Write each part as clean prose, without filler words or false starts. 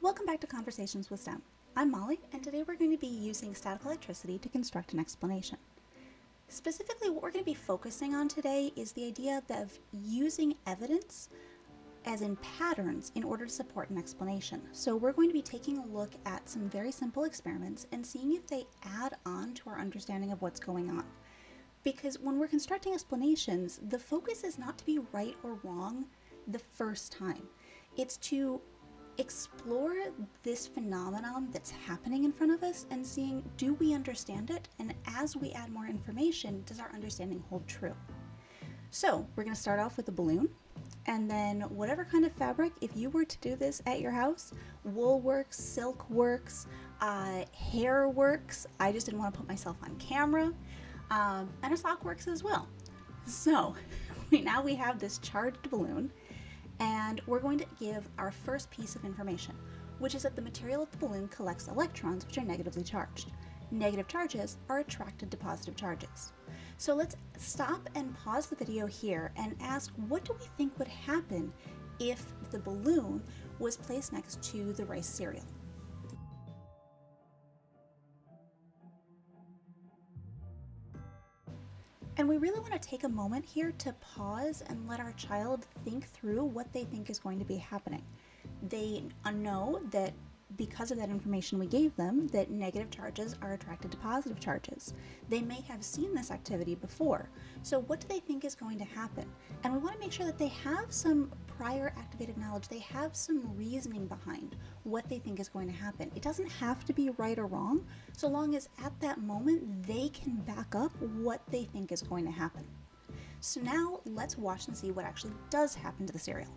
Welcome back to Conversations with STEM. I'm Molly, and today we're going to be using static electricity to construct an explanation. Specifically, what we're going to be focusing on today is the idea of using evidence, as in patterns, in order to support an explanation. So we're going to be taking a look at some very simple experiments and seeing if they add on to our understanding of what's going on. Because when we're constructing explanations, the focus is not to be right or wrong the first time. It's to explore this phenomenon that's happening in front of us and seeing, do we understand it? And as we add more information, does our understanding hold true? So we're going to start off with a balloon, and then whatever kind of fabric, if you were to do this at your house, wool works, silk works, hair works. I just didn't want to put myself on camera, and a sock works as well. So now we have this charged balloon, and we're going to give our first piece of information, which is that the material of the balloon collects electrons, which are negatively charged. Negative charges are attracted to positive charges. So let's stop and pause the video here and ask, what do we think would happen if the balloon was placed next to the rice cereal? And we really want to take a moment here to pause and let our child think through what they think is going to be happening. They know that because of that information we gave them, that negative charges are attracted to positive charges. They may have seen this activity before. So what do they think is going to happen? And we want to make sure that they have some prior activated knowledge. They have some reasoning behind what they think is going to happen. It doesn't have to be right or wrong, so long as at that moment they can back up what they think is going to happen. So now let's watch and see what actually does happen to the cereal.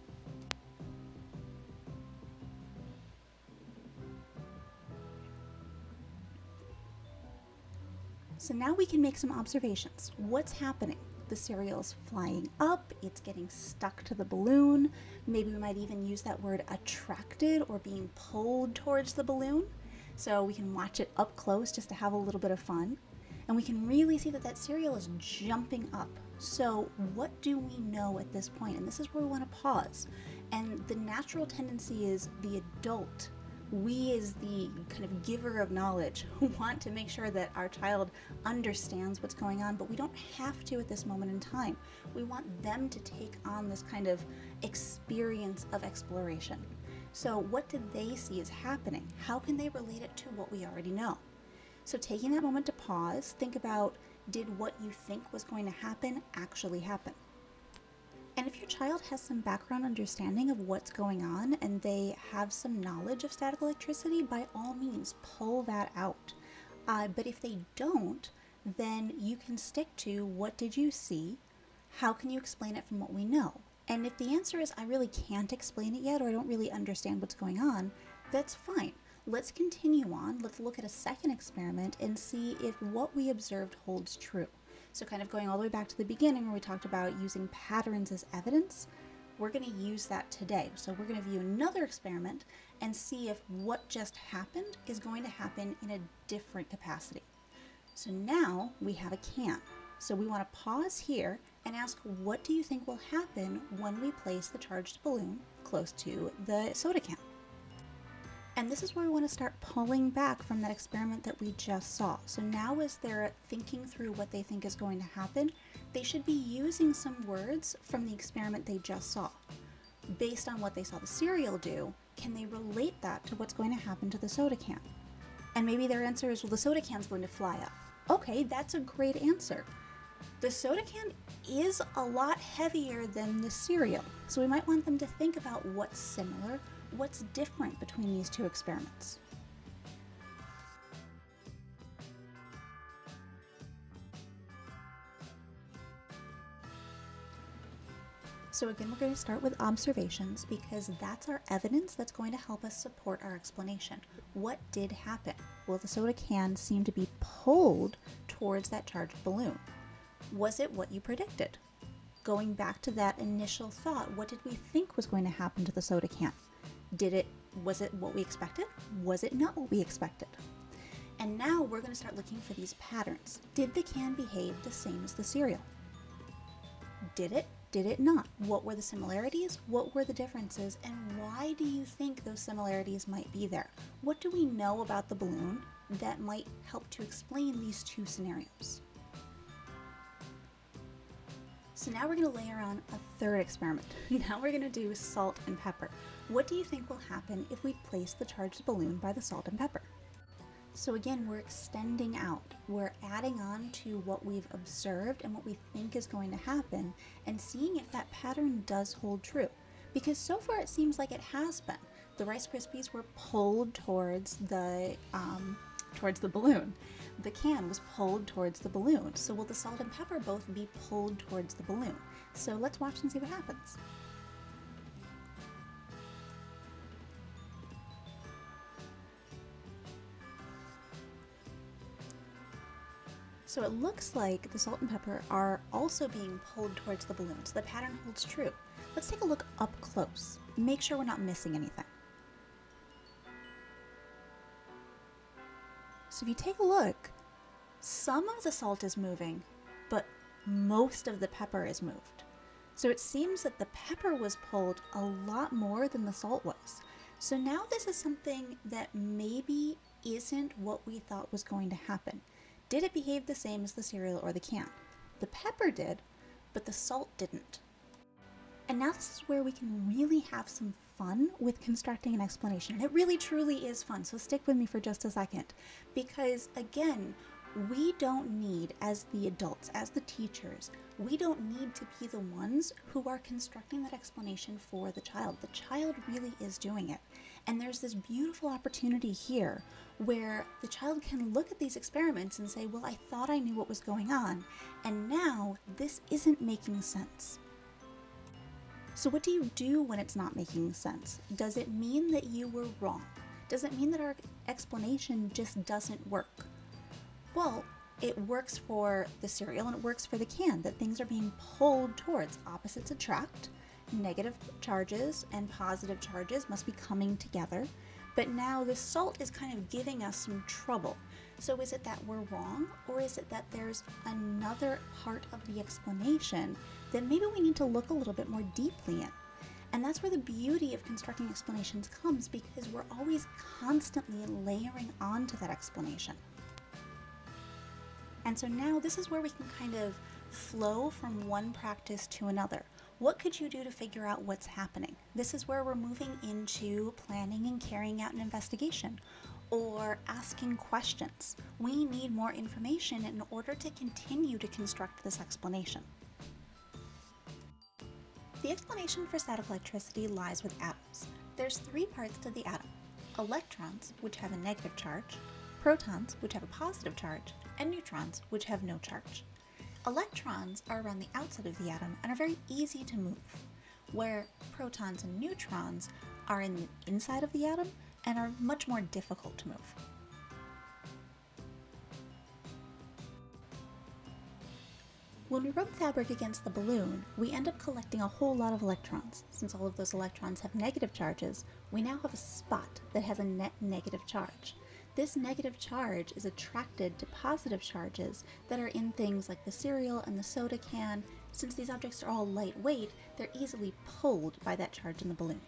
So now we can make some observations. What's happening? The cereal's flying up, it's getting stuck to the balloon. Maybe we might even use that word attracted or being pulled towards the balloon. So we can watch it up close just to have a little bit of fun. And we can really see that that cereal is jumping up. So what do we know at this point? And this is where we want to pause. And the natural tendency is the adult, we as the kind of giver of knowledge, want to make sure that our child understands what's going on, but we don't have to at this moment in time. We want them to take on this kind of experience of exploration. So what do they see is happening? How can they relate it to what we already know? So taking that moment to pause, think about, did what you think was going to happen actually happen? And if your child has some background understanding of what's going on and they have some knowledge of static electricity, by all means, pull that out. But if they don't, then you can stick to, what did you see? How can you explain it from what we know? And if the answer is, I really can't explain it yet, or I don't really understand what's going on, that's fine. Let's continue on. Let's look at a second experiment and see if what we observed holds true. So kind of going all the way back to the beginning where we talked about using patterns as evidence, we're going to use that today. So we're going to view another experiment and see if what just happened is going to happen in a different capacity. So now we have a can. So we want to pause here and ask, what do you think will happen when we place the charged balloon close to the soda can? And this is where we want to start pulling back from that experiment that we just saw. So now as they're thinking through what they think is going to happen, they should be using some words from the experiment they just saw. Based on what they saw the cereal do, can they relate that to what's going to happen to the soda can? And maybe their answer is, well, the soda can's going to fly up. Okay, that's a great answer. The soda can is a lot heavier than the cereal. So we might want them to think about what's similar, what's different between these two experiments. So again, we're going to start with observations because that's our evidence that's going to help us support our explanation. What did happen? Well, the soda can seemed to be pulled towards that charged balloon. Was it what you predicted? Going back to that initial thought, what did we think was going to happen to the soda can? Was it what we expected? Was it not what we expected? And now we're going to start looking for these patterns. Did the can behave the same as the cereal? Did it? did it not? What were the similarities? What were the differences? And why do you think those similarities might be there? What do we know about the balloon that might help to explain these two scenarios? So now we're going to layer on a third experiment. Now we're going to do salt and pepper. What do you think will happen if we place the charged balloon by the salt and pepper? So again, we're extending out. We're adding on to what we've observed and what we think is going to happen and seeing if that pattern does hold true. Because so far it seems like it has been. The Rice Krispies were pulled towards the balloon. The can was pulled towards the balloon. So will the salt and pepper both be pulled towards the balloon? So let's watch and see what happens. So it looks like the salt and pepper are also being pulled towards the balloon, so the pattern holds true. Let's take a look up close. Make sure we're not missing anything. So if you take a look, some of the salt is moving, but most of the pepper is moved. So it seems that the pepper was pulled a lot more than the salt was. So now this is something that maybe isn't what we thought was going to happen. Did it behave the same as the cereal or the can? The pepper did, but the salt didn't. And now this is where we can really have some fun with constructing an explanation. And it really truly is fun, so stick with me for just a second. Because again, we don't need, as the adults, as the teachers, we don't need to be the ones who are constructing that explanation for the child. The child really is doing it. And there's this beautiful opportunity here where the child can look at these experiments and say, well, I thought I knew what was going on, and now this isn't making sense. So what do you do when it's not making sense? Does it mean that you were wrong? Does it mean that our explanation just doesn't work? Well, it works for the cereal and it works for the can, that things are being pulled towards. Opposites attract. Negative charges and positive charges must be coming together. But now the salt is kind of giving us some trouble. So is it that we're wrong, or is it that there's another part of the explanation that maybe we need to look a little bit more deeply in? And that's where the beauty of constructing explanations comes, because we're always constantly layering onto that explanation. And so now this is where we can kind of flow from one practice to another. What could you do to figure out what's happening? This is where we're moving into planning and carrying out an investigation or asking questions. We need more information in order to continue to construct this explanation. The explanation for static electricity lies with atoms. There's three parts to the atom: electrons, which have a negative charge, protons, which have a positive charge, and neutrons, which have no charge. Electrons are around the outside of the atom and are very easy to move, where protons and neutrons are in the inside of the atom and are much more difficult to move. When we rub fabric against the balloon, we end up collecting a whole lot of electrons. Since all of those electrons have negative charges, we now have a spot that has a net negative charge. This negative charge is attracted to positive charges that are in things like the cereal and the soda can. Since these objects are all lightweight, they're easily pulled by that charge in the balloon.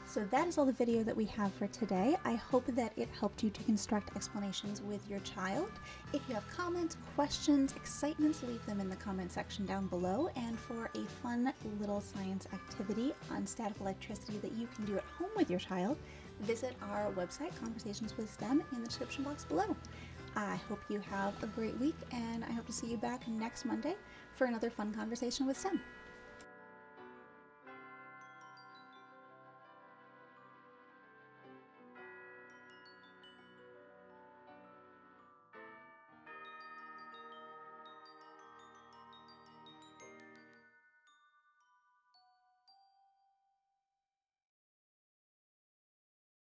So that is all the video that we have for today. I hope that it helped you to construct explanations with your child. If you have comments, questions, excitements, leave them in the comment section down below. And for a fun little science activity on static electricity that you can do at home with your child, visit our website, Conversations with STEM, in the description box below. I hope you have a great week, and I hope to see you back next Monday for another fun conversation with STEM.